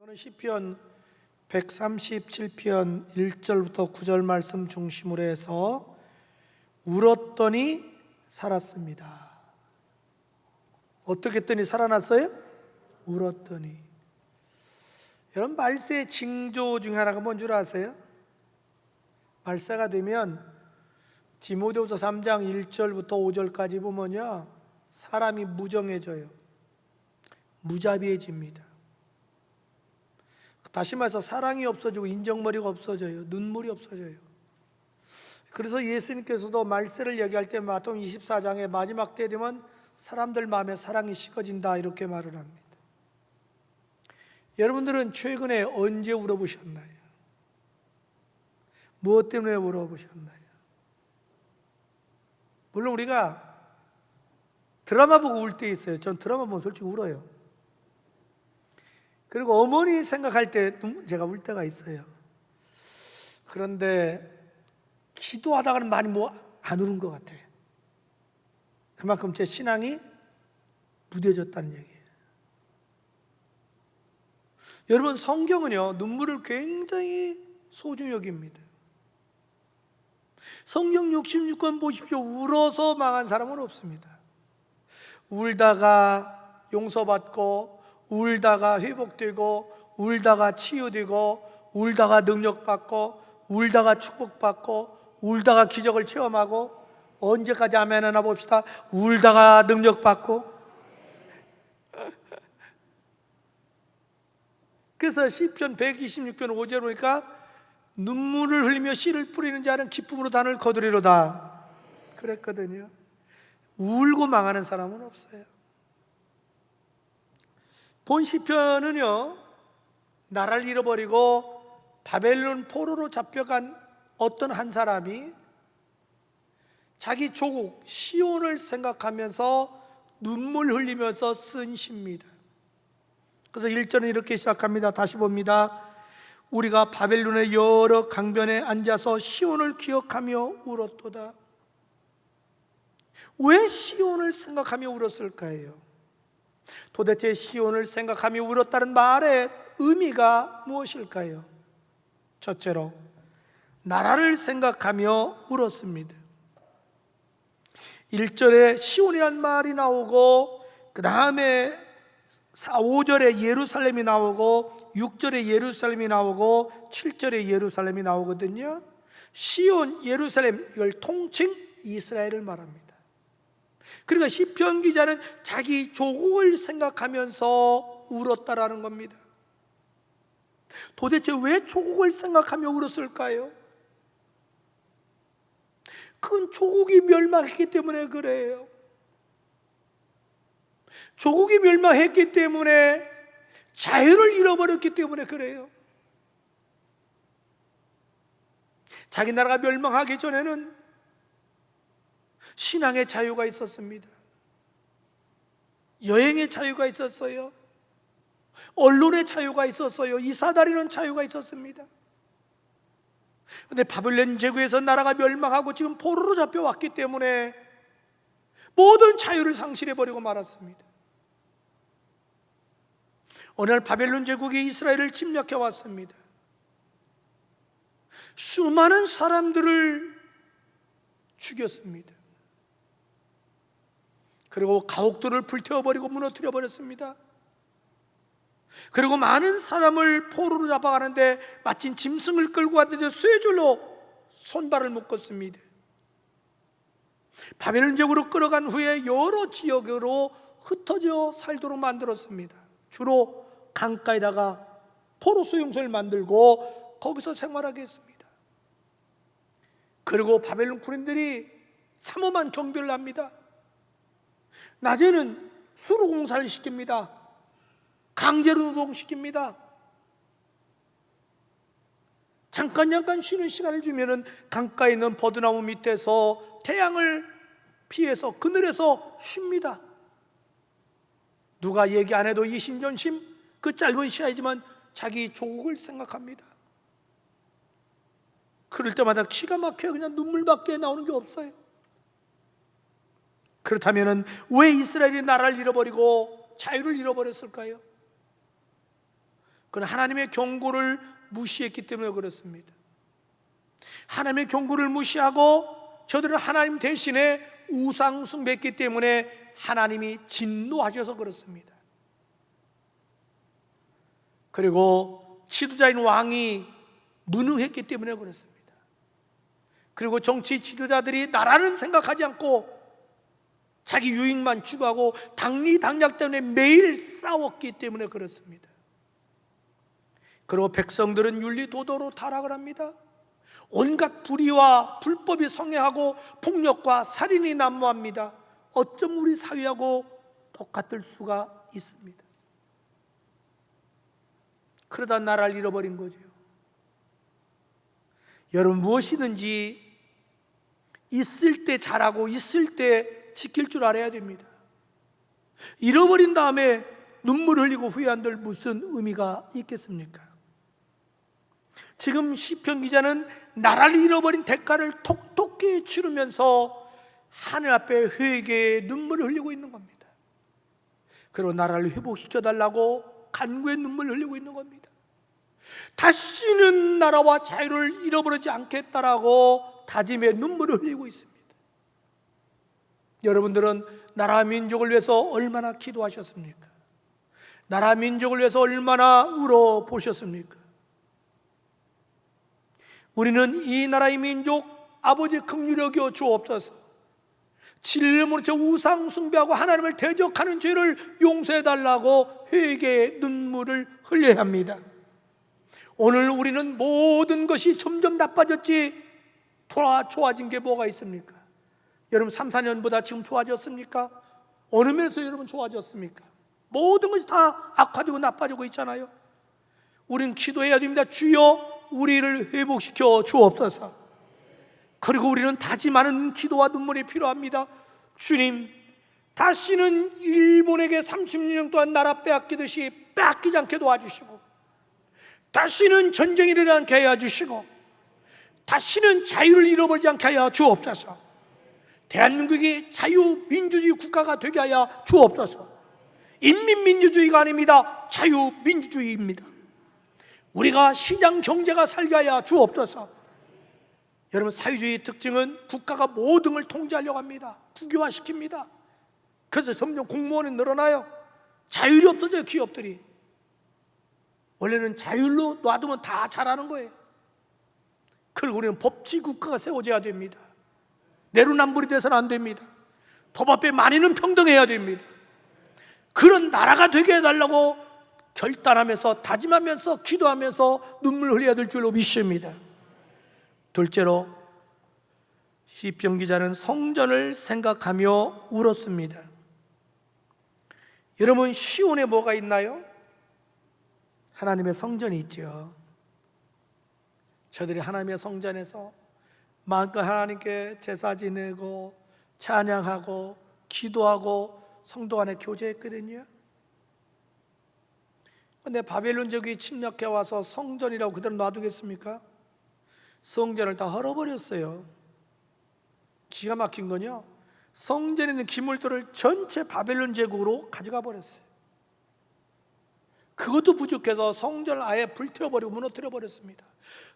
저는 시편 137편 1절부터 9절 말씀 중심으로 해서 울었더니 살았습니다. 어떻게 했더니 살아났어요? 울었더니. 여러분, 말세의 징조 중 하나가 뭔 줄 아세요? 말세가 되면 디모데후서 3장 1절부터 5절까지 보면요, 사람이 무정해져요. 무자비해집니다. 다시 말해서 사랑이 없어지고 인정머리가 없어져요. 눈물이 없어져요. 그래서 예수님께서도 말세를 얘기할 때 마태복음 24장의 마지막 때 되면 사람들 마음에 사랑이 식어진다 이렇게 말을 합니다. 여러분들은 최근에 언제 울어보셨나요? 무엇 때문에 울어보셨나요? 물론 우리가 드라마 보고 울 때 있어요. 전 드라마 보면 솔직히 울어요. 그리고 어머니 생각할 때 제가 울 때가 있어요. 그런데 기도하다가는 많이 안 우는 것 같아요. 그만큼 제 신앙이 무뎌졌다는 얘기예요. 여러분, 성경은요, 눈물을 굉장히 소중히 여깁니다. 성경 66권 보십시오. 울어서 망한 사람은 없습니다. 울다가 용서받고, 울다가 회복되고, 울다가 치유되고, 울다가 능력받고, 울다가 축복받고, 울다가 기적을 체험하고, 언제까지 아멘 하나 봅시다. 울다가 능력받고. 그래서 시편 126편 5절 보니까 눈물을 흘리며 씨를 뿌리는 자는 기쁨으로 단을 거두리로다 그랬거든요. 울고 망하는 사람은 없어요. 본 시편은요, 나라를 잃어버리고 바벨론 포로로 잡혀간 어떤 한 사람이 자기 조국 시온을 생각하면서 눈물 흘리면서 쓴 시입니다. 그래서 1절은 이렇게 시작합니다. 다시 봅니다. 우리가 바벨론의 여러 강변에 앉아서 시온을 기억하며 울었도다. 왜 시온을 생각하며 울었을까요? 도대체 시온을 생각하며 울었다는 말의 의미가 무엇일까요? 첫째로, 나라를 생각하며 울었습니다. 1절에 시온이라는 말이 나오고, 그 다음에 5절에 예루살렘이 나오고, 6절에 예루살렘이 나오고, 7절에 예루살렘이 나오거든요. 시온, 예루살렘, 이걸 통칭 이스라엘을 말합니다. 그러니까 시편 기자는 자기 조국을 생각하면서 울었다라는 겁니다. 도대체 왜 조국을 생각하며 울었을까요? 그건 조국이 멸망했기 때문에 그래요. 조국이 멸망했기 때문에, 자유를 잃어버렸기 때문에 그래요. 자기 나라가 멸망하기 전에는 신앙의 자유가 있었습니다. 여행의 자유가 있었어요. 언론의 자유가 있었어요. 이사 다니는 자유가 있었습니다. 그런데 바벨론 제국에서 나라가 멸망하고 지금 포로로 잡혀왔기 때문에 모든 자유를 상실해버리고 말았습니다. 어느 날 바벨론 제국이 이스라엘을 침략해 왔습니다. 수많은 사람들을 죽였습니다. 그리고 가옥들을 불태워버리고 무너뜨려 버렸습니다. 그리고 많은 사람을 포로로 잡아가는데 마침 짐승을 끌고 갔는데 쇠줄로 손발을 묶었습니다. 바벨론 제국으로 끌어간 후에 여러 지역으로 흩어져 살도록 만들었습니다. 주로 강가에다가 포로 수용소를 만들고 거기서 생활하게 했습니다. 그리고 바벨론 군인들이 삼엄한 경비를 합니다. 낮에는 수로 공사를 시킵니다. 강제로 노동시킵니다. 잠깐 쉬는 시간을 주면은 강가에 있는 버드나무 밑에서 태양을 피해서 그늘에서 쉽니다. 누가 얘기 안 해도 이심전심 그 짧은 시야이지만 자기 조국을 생각합니다. 그럴 때마다 기가 막혀요. 그냥 눈물밖에 나오는 게 없어요. 그렇다면 왜 이스라엘이 나라를 잃어버리고 자유를 잃어버렸을까요? 그는 하나님의 경고를 무시했기 때문에 그렇습니다. 하나님의 경고를 무시하고 저들은 하나님 대신에 우상 숭배했기 때문에 하나님이 진노하셔서 그렇습니다. 그리고 지도자인 왕이 무능했기 때문에 그렇습니다. 그리고 정치 지도자들이 나라는 생각하지 않고 자기 유익만 추구하고 당리당략 때문에 매일 싸웠기 때문에 그렇습니다. 그리고 백성들은 윤리도덕으로 타락을 합니다. 온갖 불의와 불법이 성행하고 폭력과 살인이 난무합니다. 어쩜 우리 사회하고 똑같을 수가 있습니다. 그러다 나라를 잃어버린 거죠. 여러분, 무엇이든지 있을 때 잘하고 있을 때 지킬 줄 알아야 됩니다. 잃어버린 다음에 눈물 흘리고 후회한들 무슨 의미가 있겠습니까? 지금 시편 기자는 나라를 잃어버린 대가를 톡톡히 치르면서 하늘 앞에 회개의 눈물을 흘리고 있는 겁니다. 그리고 나라를 회복시켜달라고 간구의 눈물을 흘리고 있는 겁니다. 다시는 나라와 자유를 잃어버리지 않겠다라고 다짐의 눈물을 흘리고 있습니다. 여러분들은 나라 민족을 위해서 얼마나 기도하셨습니까? 나라 민족을 위해서 얼마나 울어보셨습니까? 우리는 이 나라의 민족 아버지 긍휼히 여겨 주옵소서. 진리로 저 우상 숭배하고 하나님을 대적하는 죄를 용서해달라고 회개의 눈물을 흘려야 합니다. 오늘 우리는 모든 것이 점점 나빠졌지 좋아진 게 뭐가 있습니까? 여러분 3, 4년보다 지금 좋아졌습니까? 어느 면에서 여러분 좋아졌습니까? 모든 것이 다 악화되고 나빠지고 있잖아요. 우리는 기도해야 됩니다. 주여 우리를 회복시켜 주옵소서. 그리고 우리는 다짐하는 기도와 눈물이 필요합니다. 주님, 다시는 일본에게 30년 동안 나라 빼앗기듯이 빼앗기지 않게 도와주시고, 다시는 전쟁이 일어나지 않게 하여 주시고, 다시는 자유를 잃어버리지 않게 하여 주옵소서. 대한민국이 자유민주주의 국가가 되게 하여 주옵소서. 인민민주주의가 아닙니다. 자유민주주의입니다. 우리가 시장 경제가 살게 하여 주옵소서. 여러분, 사회주의 특징은 국가가 모든 걸 통제하려고 합니다. 국유화시킵니다. 그래서 점점 공무원이 늘어나요. 자율이 없어져요. 기업들이. 원래는 자율로 놔두면 다 잘하는 거예요. 그리고 우리는 법치 국가가 세워져야 됩니다. 내로남불이 돼서는 안 됩니다. 법 앞에 만인은 평등해야 됩니다. 그런 나라가 되게 해달라고 결단하면서 다짐하면서 기도하면서 눈물 흘려야 될 줄로 믿습니다. 둘째로 시편 기자는 성전을 생각하며 울었습니다. 여러분, 시온에 뭐가 있나요? 하나님의 성전이 있죠. 저들이 하나님의 성전에서 마음껏 하나님께 제사 지내고 찬양하고 기도하고 성도 안에 교제했거든요. 그런데 바벨론족이 침략해 와서 성전이라고 그대로 놔두겠습니까? 성전을 다 헐어버렸어요. 기가 막힌 건요, 성전에 있는 기물들을 전체 바벨론 제국으로 가져가 버렸어요. 그것도 부족해서 성전을 아예 불태워버리고 무너뜨려 버렸습니다.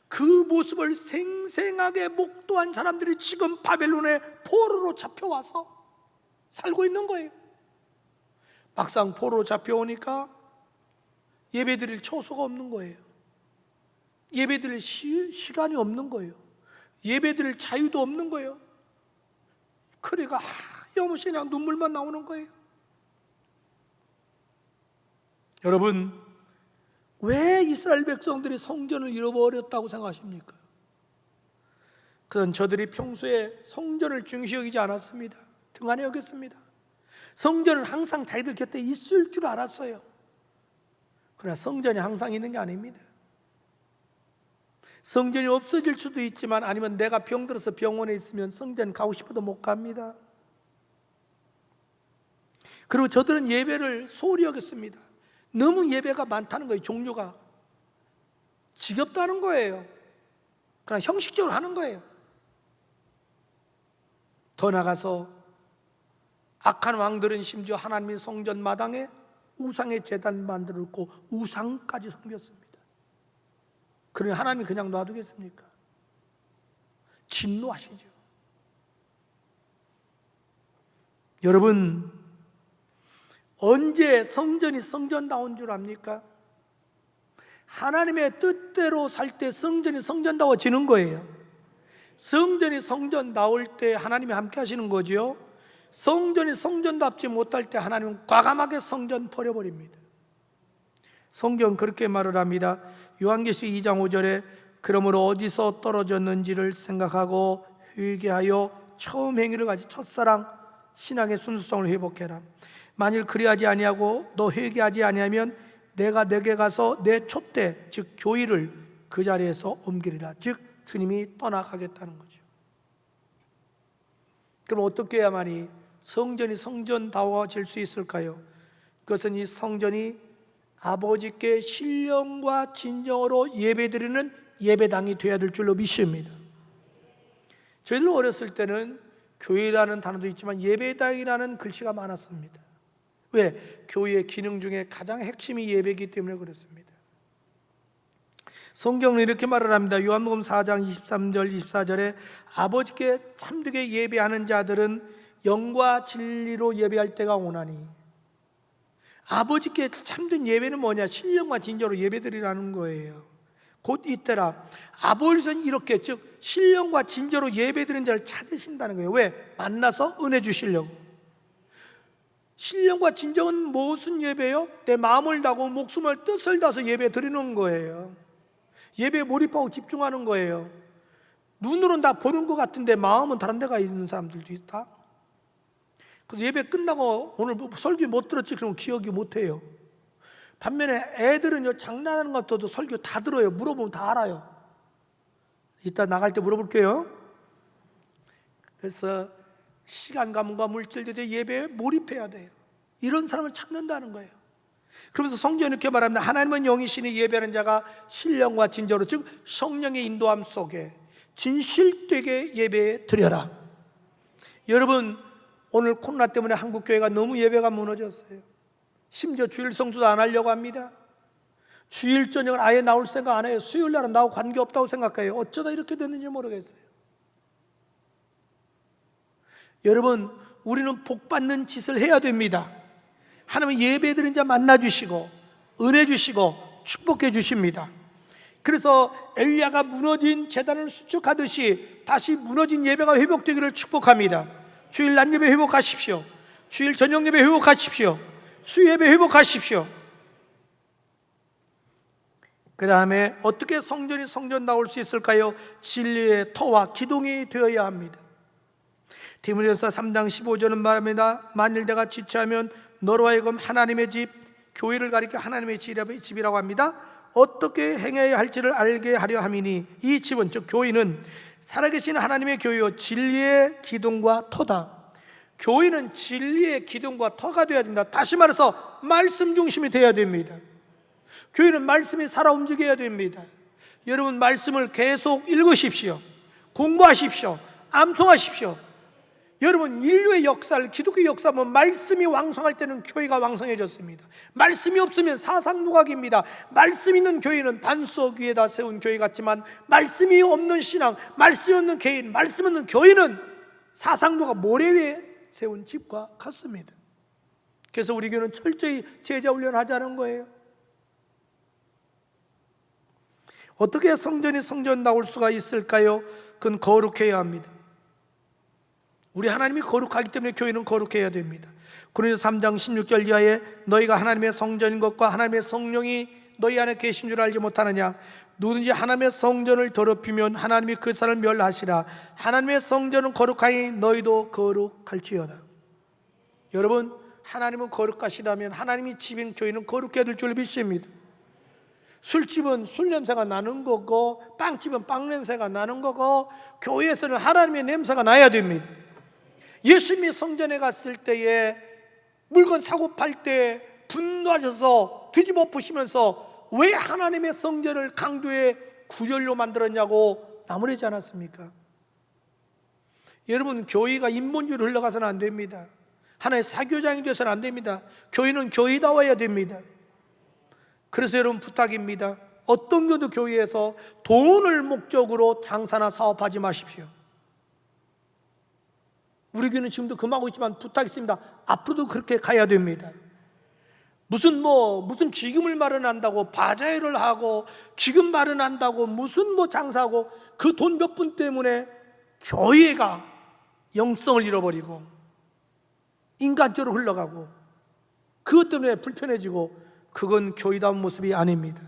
그 모습을 생생하게 목도한 사람들이 지금 바벨론의 포로로 잡혀와서 살고 있는 거예요. 막상 포로로 잡혀오니까 예배드릴 처소가 없는 거예요. 예배드릴 시간이 없는 거예요. 예배드릴 자유도 없는 거예요. 그러니까 하염없이 그냥 눈물만 나오는 거예요. 여러분, 왜 이스라엘 백성들이 성전을 잃어버렸다고 생각하십니까? 그건 저들이 평소에 성전을 중시 여기지 않았습니다. 등한히 여겼습니다. 성전은 항상 자기들 곁에 있을 줄 알았어요. 그러나 성전이 항상 있는 게 아닙니다. 성전이 없어질 수도 있지만, 아니면 내가 병들어서 병원에 있으면 성전 가고 싶어도 못 갑니다. 그리고 저들은 예배를 소홀히 여겼습니다. 너무 예배가 많다는 거예요. 종류가 지겹다는 거예요. 그냥 형식적으로 하는 거예요. 더 나가서 악한 왕들은 심지어 하나님의 성전 마당에 우상의 제단 만들었고 우상까지 섬겼습니다. 그러니 하나님이 그냥 놔두겠습니까? 진노하시죠. 여러분, 언제 성전이 성전다운 줄 압니까? 하나님의 뜻대로 살 때 성전이 성전다워지는 거예요. 성전이 성전다울 때 하나님이 함께 하시는 거죠. 성전이 성전답지 못할 때 하나님은 과감하게 성전 버려버립니다. 성경 그렇게 말을 합니다. 요한계시록 2장 5절에 그러므로 어디서 떨어졌는지를 생각하고 회개하여 처음 행위를 가진 첫사랑 신앙의 순수성을 회복해라. 만일 그리하지 아니하고 너 회개하지 아니하면 내가 내게 가서 내 촛대 즉 교회를 그 자리에서 옮기리라. 즉 주님이 떠나가겠다는 거죠. 그럼 어떻게 해야만이 성전이 성전다워질 수 있을까요? 그것은 이 성전이 아버지께 신령과 진정으로 예배드리는 예배당이 되어야 될 줄로 믿습니다. 저희들 어렸을 때는 교회라는 단어도 있지만 예배당이라는 글씨가 많았습니다. 왜? 교회의 기능 중에 가장 핵심이 예배이기 때문에 그렇습니다. 성경은 이렇게 말을 합니다. 요한복음 4장 23절 24절에 아버지께 참되게 예배하는 자들은 영과 진리로 예배할 때가 오나니. 아버지께 참된 예배는 뭐냐? 신령과 진정으로 예배드리라는 거예요. 곧 이때라. 아버지는 이렇게 즉 신령과 진정으로 예배드리는 자를 찾으신다는 거예요. 왜? 만나서 은혜 주시려고. 신령과 진정은 무슨 예배요? 내 마음을 다하고 목숨을 뜻을 다해서 예배 드리는 거예요. 예배에 몰입하고 집중하는 거예요. 눈으로는 다 보는 것 같은데 마음은 다른 데가 있는 사람들도 있다. 그래서 예배 끝나고 오늘 설교 못 들었지 그러면 기억이 못 해요. 반면에 애들은요 장난하는 것도 설교 다 들어요. 물어보면 다 알아요. 이따 나갈 때 물어볼게요. 그래서 시간감과 물질들의 예배에 몰입해야 돼요. 이런 사람을 찾는다는 거예요. 그러면서 성경이 이렇게 말합니다. 하나님은 영이시니 예배하는 자가 신령과 진정으로 즉 성령의 인도함 속에 진실되게 예배 드려라. 여러분, 오늘 코로나 때문에 한국 교회가 너무 예배가 무너졌어요. 심지어 주일 성수도 안 하려고 합니다. 주일 저녁을 아예 나올 생각 안 해요. 수요일 날은 나하고 관계없다고 생각해요. 어쩌다 이렇게 됐는지 모르겠어요. 여러분, 우리는 복받는 짓을 해야 됩니다. 하나님은 예배드린 자 만나주시고 은혜 주시고 축복해 주십니다. 그래서 엘리야가 무너진 제단을 수축하듯이 다시 무너진 예배가 회복되기를 축복합니다. 주일 낮 예배 회복하십시오. 주일 저녁 예배 회복하십시오. 수요 예배 회복하십시오. 그 다음에 어떻게 성전이 성전다울 수 있을까요? 진리의 터와 기둥이 되어야 합니다. 디모데후서 3장 15절은 말합니다. 만일 내가 지체하면 너로 하여금 하나님의 집, 교회를 가리켜 하나님의 집이라고 합니다. 어떻게 행해야 할지를 알게 하려 함이니 이 집은 즉 교회는 살아계신 하나님의 교회요 진리의 기둥과 터다. 교회는 진리의 기둥과 터가 되어야 됩니다. 다시 말해서 말씀 중심이 되어야 됩니다. 교회는 말씀이 살아 움직여야 됩니다. 여러분, 말씀을 계속 읽으십시오. 공부하십시오. 암송하십시오. 여러분, 인류의 역사를, 기독교의 역사 보면 말씀이 왕성할 때는 교회가 왕성해졌습니다. 말씀이 없으면 사상누각입니다. 말씀 있는 교회는 반석 위에다 세운 교회 같지만 말씀이 없는 신앙, 말씀이 없는 개인, 말씀 없는 교회는 사상누각 모래 위에 세운 집과 같습니다. 그래서 우리 교회는 철저히 제자 훈련하자는 거예요. 어떻게 성전이 성전다울 수가 있을까요? 그건 거룩해야 합니다. 우리 하나님이 거룩하기 때문에 교회는 거룩해야 됩니다. 고린도서 3장 16절 이하에 너희가 하나님의 성전인 것과 하나님의 성령이 너희 안에 계신 줄 알지 못하느냐? 누구든지 하나님의 성전을 더럽히면 하나님이 그 사람을 멸하시라. 하나님의 성전은 거룩하니 너희도 거룩할지어다. 여러분, 하나님은 거룩하시다면 하나님이 집인 교회는 거룩해야 될 줄 믿습니다. 술집은 술 냄새가 나는 거고 빵집은 빵 냄새가 나는 거고 교회에서는 하나님의 냄새가 나야 됩니다. 예수님이 성전에 갔을 때에 물건 사고 팔 때 분노하셔서 뒤집어 엎으시면서 왜 하나님의 성전을 강도의 구렬로 만들었냐고 나무라지 않았습니까? 여러분, 교회가 인본주의로 흘러가서는 안 됩니다. 하나의 사교장이 되어서는 안 됩니다. 교회는 교회다워야 됩니다. 그래서 여러분 부탁입니다. 어떤 경우도 교회에서 돈을 목적으로 장사나 사업하지 마십시오. 우리 교회는 지금도 금하고 있지만 부탁있습니다. 앞으로도 그렇게 가야 됩니다. 무슨 기금을 마련한다고 바자회를 하고 기금 마련한다고 무슨 장사하고 그 돈 몇 푼 때문에 교회가 영성을 잃어버리고 인간적으로 흘러가고 그것 때문에 불편해지고 그건 교회다운 모습이 아닙니다.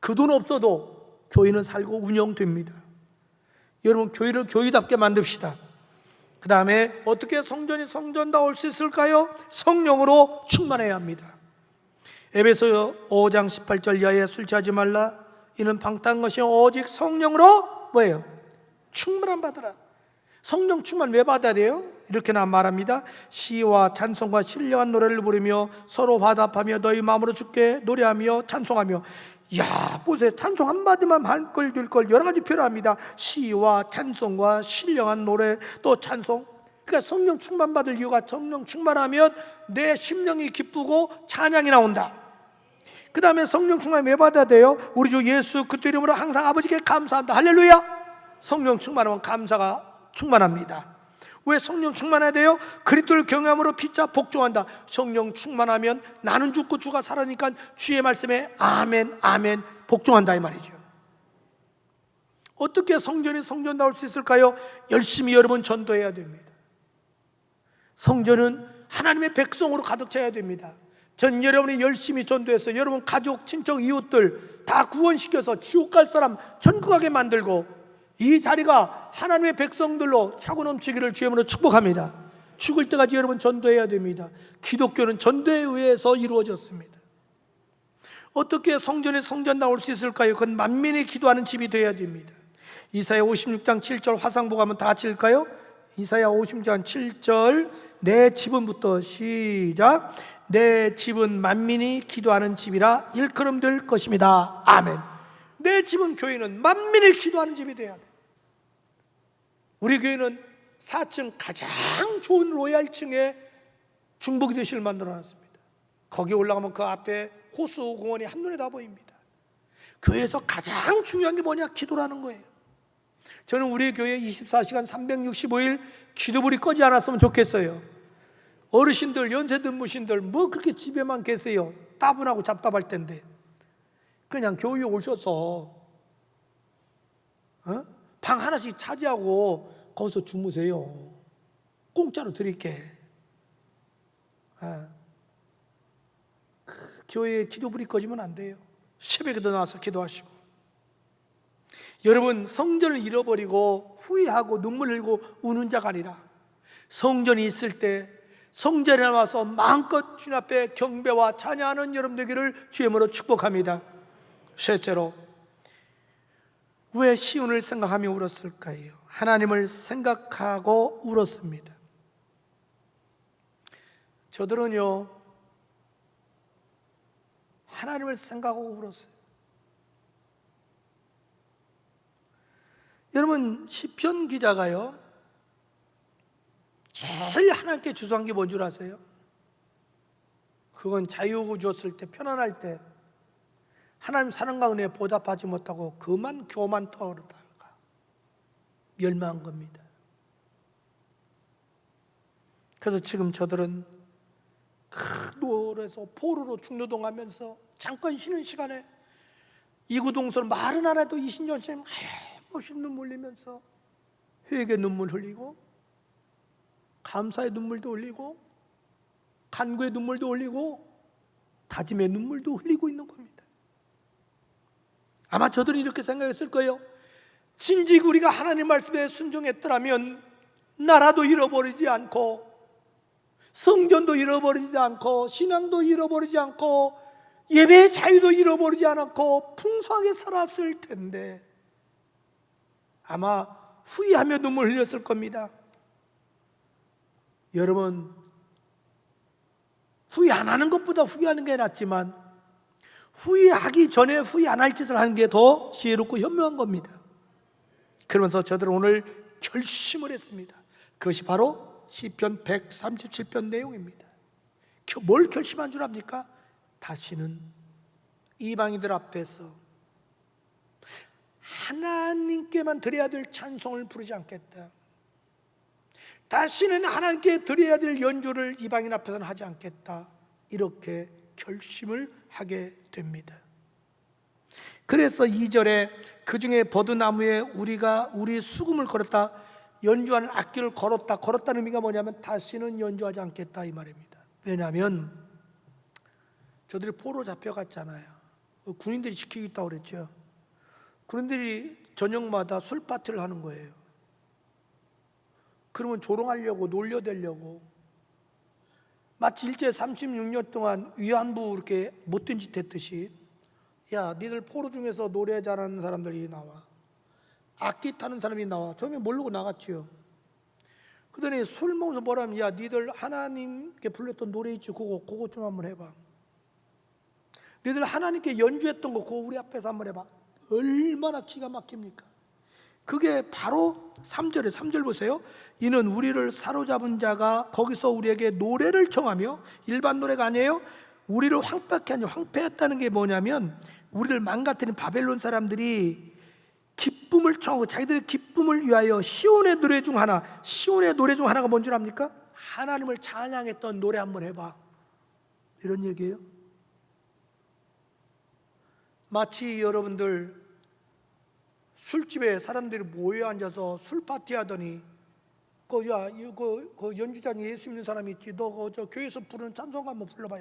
그 돈 없어도 교회는 살고 운영됩니다. 여러분 교회를 교회답게 만듭시다. 그 다음에 어떻게 성전이 성전다울 수 있을까요? 성령으로 충만해야 합니다. 에베소 5장 18절 이하에 술 취하지 말라. 이는 방탕한 것이 오직 성령으로 뭐예요? 충만함 받으라. 성령 충만 왜 받아야 돼요? 이렇게나 말합니다. 시와 찬송과 신령한 노래를 부르며 서로 화답하며 너희 마음으로 주께 노래하며 찬송하며. 야, 보세요. 찬송 한마디만 할 걸 들 걸 여러 가지 필요합니다. 시와 찬송과 신령한 노래 또 찬송. 그러니까 성령 충만 받을 이유가 성령 충만하면 내 심령이 기쁘고 찬양이 나온다. 그 다음에 성령 충만 왜 받아야 돼요? 우리 주 예수 그리스도 이름으로 항상 아버지께 감사한다. 할렐루야. 성령 충만하면 감사가 충만합니다. 왜 성령 충만해야 돼요? 그리스도를 경외함으로 피차 복종한다. 성령 충만하면 나는 죽고 주가 살아니까 주의 말씀에 아멘 아멘 복종한다 이 말이죠. 어떻게 성전이 성전다울 수 있을까요? 열심히 여러분 전도해야 됩니다. 성전은 하나님의 백성으로 가득 차야 됩니다. 전 여러분이 열심히 전도해서 여러분 가족, 친척, 이웃들 다 구원시켜서 지옥 갈 사람 천국하게 만들고 이 자리가 하나님의 백성들로 차고 넘치기를 주님으로 축복합니다. 죽을 때까지 여러분 전도해야 됩니다. 기독교는 전도에 의해서 이루어졌습니다. 어떻게 성전에 성전 나올 수 있을까요? 그건 만민이 기도하는 집이 되어야 됩니다. 이사야 56장 7절 화상보고 한번 다 같이 읽을까요? 이사야 56장 7절 내 집은부터 시작. 내 집은 만민이 기도하는 집이라 일컬음 될 것입니다. 아멘. 내 집은 교회는 만민이 기도하는 집이 돼야 돼. 우리 교회는 4층 가장 좋은 로얄층에 중복이 대실을 만들어놨습니다. 거기 올라가면 그 앞에 호수공원이 한눈에 다 보입니다. 교회에서 가장 중요한 게 뭐냐? 기도라는 거예요. 저는 우리 교회 24시간 365일 기도불이 꺼지 않았으면 좋겠어요. 어르신들, 연세 든무신들 뭐 그렇게 집에만 계세요. 따분하고 답답할 텐데 그냥 교회에 오셔서 방 하나씩 차지하고 거기서 주무세요. 공짜로 드릴게. 교회에 기도불이 꺼지면 안 돼요. 새벽에도 나와서 기도하시고. 여러분 성전을 잃어버리고 후회하고 눈물 흘리고 우는 자가 아니라 성전이 있을 때 성전에 나와서 마음껏 주님 앞에 경배와 찬양하는 여러분 되기를 주의 이름으로 축복합니다. 셋째로 왜 시온을 생각하며 울었을까요? 하나님을 생각하고 울었습니다. 저들은요 하나님을 생각하고 울었어요. 여러분 시편 기자가요 제일 하나님께 주소한 게 뭔 줄 아세요? 그건 자유주었을 때 편안할 때 하나님 사랑과 은혜에 보답하지 못하고 그만 교만 떠오르다가 멸망한 겁니다. 그래서 지금 저들은 노을에서 포로로 중노동하면서 잠깐 쉬는 시간에 이구동성 말은 안 해도 이신전생 멋있는 눈물 흘리면서 회개의 눈물 흘리고 감사의 눈물도 흘리고 간구의 눈물도 흘리고 다짐의 눈물도 흘리고 있는 겁니다. 아마 저들이 이렇게 생각했을 거예요. 진즉 우리가 하나님 말씀에 순종했더라면 나라도 잃어버리지 않고 성전도 잃어버리지 않고 신앙도 잃어버리지 않고 예배의 자유도 잃어버리지 않고 풍성하게 살았을 텐데 아마 후회하며 눈물 흘렸을 겁니다. 여러분 후회 안 하는 것보다 후회하는 게 낫지만 후회하기 전에 후회 안 할 짓을 하는 게 더 지혜롭고 현명한 겁니다. 그러면서 저들은 오늘 결심을 했습니다. 그것이 바로 시편 137편 내용입니다. 뭘 결심한 줄 압니까? 다시는 이방인들 앞에서 하나님께만 드려야 될 찬송을 부르지 않겠다. 다시는 하나님께 드려야 될 연주를 이방인 앞에서는 하지 않겠다. 이렇게 결심을 하게 됩니다. 그래서 2절에 그 중에 버드나무에 우리가 우리 수금을 걸었다, 연주하는 악기를 걸었다. 걸었다는 의미가 뭐냐면 다시는 연주하지 않겠다 이 말입니다. 왜냐하면 저들이 포로 잡혀갔잖아요. 군인들이 지키고 있다고 그랬죠. 군인들이 저녁마다 술 파티를 하는 거예요. 그러면 조롱하려고 놀려대려고 마치 일제 36년 동안 위안부 이렇게 못된 짓 했듯이, 야 니들 포로 중에서 노래 잘하는 사람들이 나와, 악기 타는 사람이 나와. 처음에 모르고 나갔지요. 그러더니 술 먹으면서 뭐라면, 야 니들 하나님께 불렀던 노래 있지, 그거 좀 한번 해봐. 니들 하나님께 연주했던 거 그거 우리 앞에서 한번 해봐. 얼마나 기가 막힙니까? 그게 바로 3절 보세요. 이는 우리를 사로잡은 자가 거기서 우리에게 노래를 청하며, 일반 노래가 아니에요. 우리를 황폐하게 하냐. 황폐했다는 게 뭐냐면 우리를 망가뜨린 바벨론 사람들이 기쁨을 청하고 자기들의 기쁨을 위하여 시온의 노래 중 하나, 시온의 노래 중 하나가 뭔지 압니까? 하나님을 찬양했던 노래 한번 해봐, 이런 얘기예요. 마치 여러분들 술집에 사람들이 모여 앉아서 술 파티 하더니 그 연주자니 예수 믿는 사람이 있지, 너 저 교회에서 부르는 찬송가 한번 불러봐.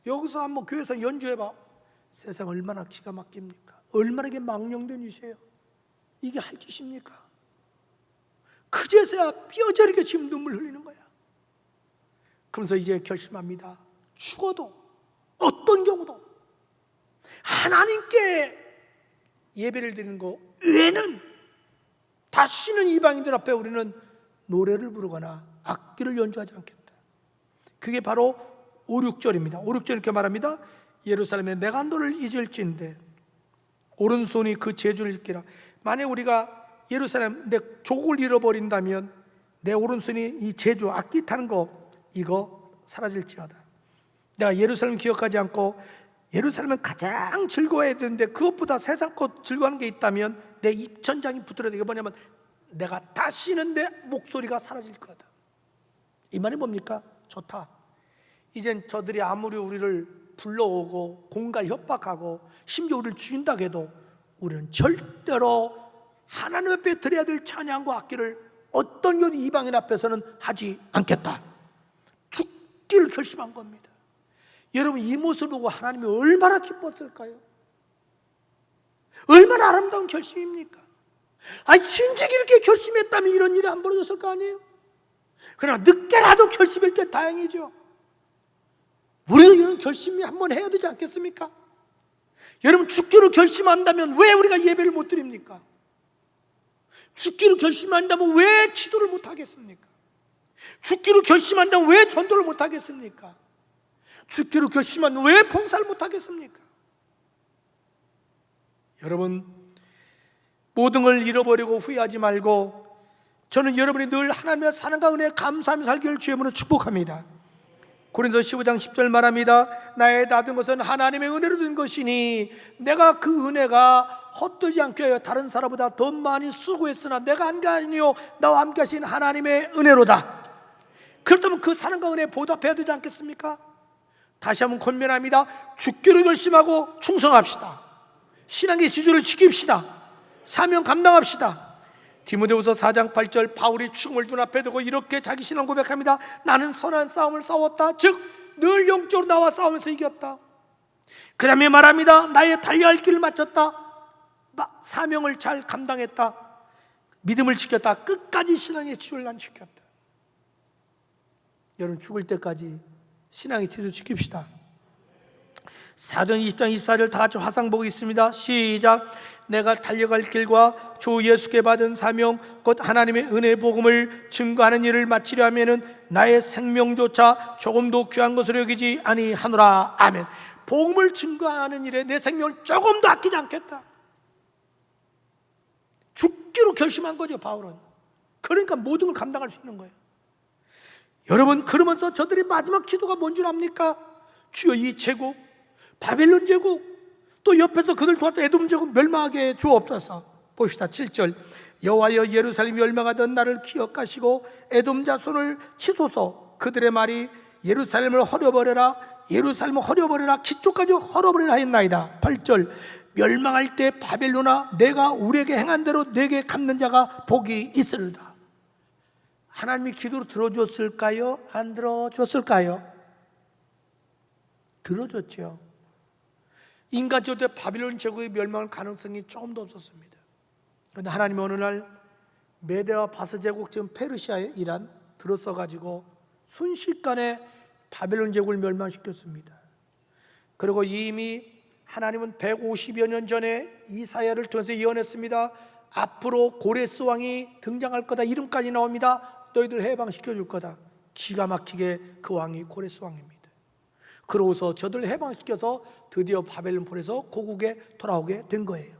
여기서 한번 교회에서 연주해봐. 세상 얼마나 기가 막힙니까? 얼마나 이게 망령된 짓이에요. 이게 할 짓입니까? 그제서야 뼈저리게 지금 눈물 흘리는 거야. 그러면서 이제 결심합니다. 죽어도 어떤 경우도 하나님께 예배를 드리는 거 외에는 다시는 이방인들 앞에 우리는 노래를 부르거나 악기를 연주하지 않겠다. 그게 바로 5, 6절입니다. 5, 6절 이렇게 말합니다. 예루살렘에 내가 너를 잊을진대 오른손이 그 재주를 잊기라. 만약 우리가 예루살렘 내 족을 잃어버린다면 내 오른손이 이 재주, 악기 타는 거 이거 사라질지어다. 내가 예루살렘 기억하지 않고 예루살렘은 가장 즐거워해야 되는데 그것보다 세상 것 즐거워하는 게 있다면 내 입천장이 붙들어야 돼. 이게 뭐냐면 내가 다시는 내 목소리가 사라질 거다. 이 말이 뭡니까? 좋다. 이젠 저들이 아무리 우리를 불러오고 공갈 협박하고 심지어 우리를 죽인다 해도 우리는 절대로 하나님 앞에 드려야 될 찬양과 악기를 어떤 요리 이방인 앞에서는 하지 않겠다. 죽기를 결심한 겁니다. 여러분 이 모습을 보고 하나님이 얼마나 기뻤을까요? 얼마나 아름다운 결심입니까? 진작에 이렇게 결심했다면 이런 일이 안 벌어졌을 거 아니에요? 그러나 늦게라도 결심할 때 다행이죠. 우리도 이런 결심이 한번 해야 되지 않겠습니까? 여러분 죽기로 결심한다면 왜 우리가 예배를 못 드립니까? 죽기로 결심한다면 왜 기도를 못 하겠습니까? 죽기로 결심한다면 왜 전도를 못 하겠습니까? 죽기로 결심한 왜 봉사를 못 하겠습니까? 여러분 모든 걸 잃어버리고 후회하지 말고 저는 여러분이 늘 하나님의 사랑과 은혜에 감사하며 살기를 주의 이름으로 축복합니다. 고린도서 15장 10절 말합니다. 나의 다 든 것은 하나님의 은혜로 된 것이니 내가 그 은혜가 헛되지 않게 하여 다른 사람보다 더 많이 수고했으나 내가 한 게 아니요 나와 함께 하신 하나님의 은혜로다. 그렇다면 그 사랑과 은혜에 보답해야 되지 않겠습니까? 다시 한번 권면합니다. 죽기로 결심하고 충성합시다. 신앙의 지주를 지킵시다. 사명 감당합시다. 디모데후서 4장 8절 바울이 죽음을 눈앞에 두고 이렇게 자기 신앙 고백합니다. 나는 선한 싸움을 싸웠다. 즉 늘 영적으로 나와 싸우면서 이겼다. 그 다음에 말합니다. 나의 달려야 할 길을 마쳤다. 사명을 잘 감당했다. 믿음을 지켰다. 끝까지 신앙의 지주를 난 지켰다. 여러분 죽을 때까지 신앙의 지주 지킵시다. 사도행 20장 24절 다 같이 화상 보고 있습니다. 시작. 내가 달려갈 길과 주 예수께 받은 사명 곧 하나님의 은혜 복음을 증거하는 일을 마치려 하면은 나의 생명조차 조금도 귀한 것으로 여기지 아니하노라. 아멘. 복음을 증거하는 일에 내 생명을 조금도 아끼지 않겠다. 죽기로 결심한 거죠. 바울은 그러니까 모든 걸 감당할 수 있는 거예요. 여러분, 그러면서 저들의 마지막 기도가 뭔 줄 압니까? 주여, 이 제국, 바벨론 제국, 또 옆에서 그들 도왔던 에돔 제국 멸망하게 주옵소서. 봅시다. 7절. 여호와여, 예루살렘이 멸망하던 날을 기억하시고 에돔 자손을 치소서. 그들의 말이 예루살렘을 헐어버려라, 예루살렘을 헐어버려라, 기초까지 헐어버리라 했나이다. 8절. 멸망할 때 바벨론아, 내가 우리에게 행한 대로 내게 갚는 자가 복이 있으리다. 하나님이 기도를 들어줬을까요? 안 들어줬을까요? 들어줬죠. 인간적으로 바빌론 제국의 멸망할 가능성이 조금도 없었습니다. 그런데 하나님이 어느 날 메대와 바스 제국, 지금 페르시아의 이란 들어서가지고 순식간에 바벨론 제국을 멸망시켰습니다. 그리고 이미 하나님은 150여 년 전에 이사야를 통해서 예언했습니다. 앞으로 고레스 왕이 등장할 거다. 이름까지 나옵니다. 너희들 해방시켜 줄 거다. 기가 막히게 그 왕이 고레스 왕입니다. 그러고서 저들을 해방시켜서 드디어 바벨론 폴에서 고국에 돌아오게 된 거예요.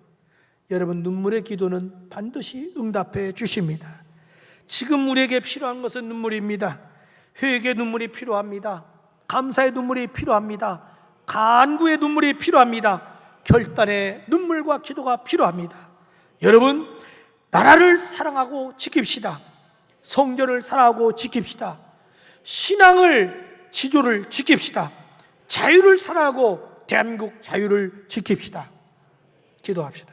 여러분, 눈물의 기도는 반드시 응답해 주십니다. 지금 우리에게 필요한 것은 눈물입니다. 회개의 눈물이 필요합니다. 감사의 눈물이 필요합니다. 간구의 눈물이 필요합니다. 결단의 눈물과 기도가 필요합니다. 여러분, 나라를 사랑하고 지킵시다. 성전을 사랑하고 지킵시다. 신앙을, 지조를 지킵시다. 자유를 사랑하고 대한민국 자유를 지킵시다. 기도합시다.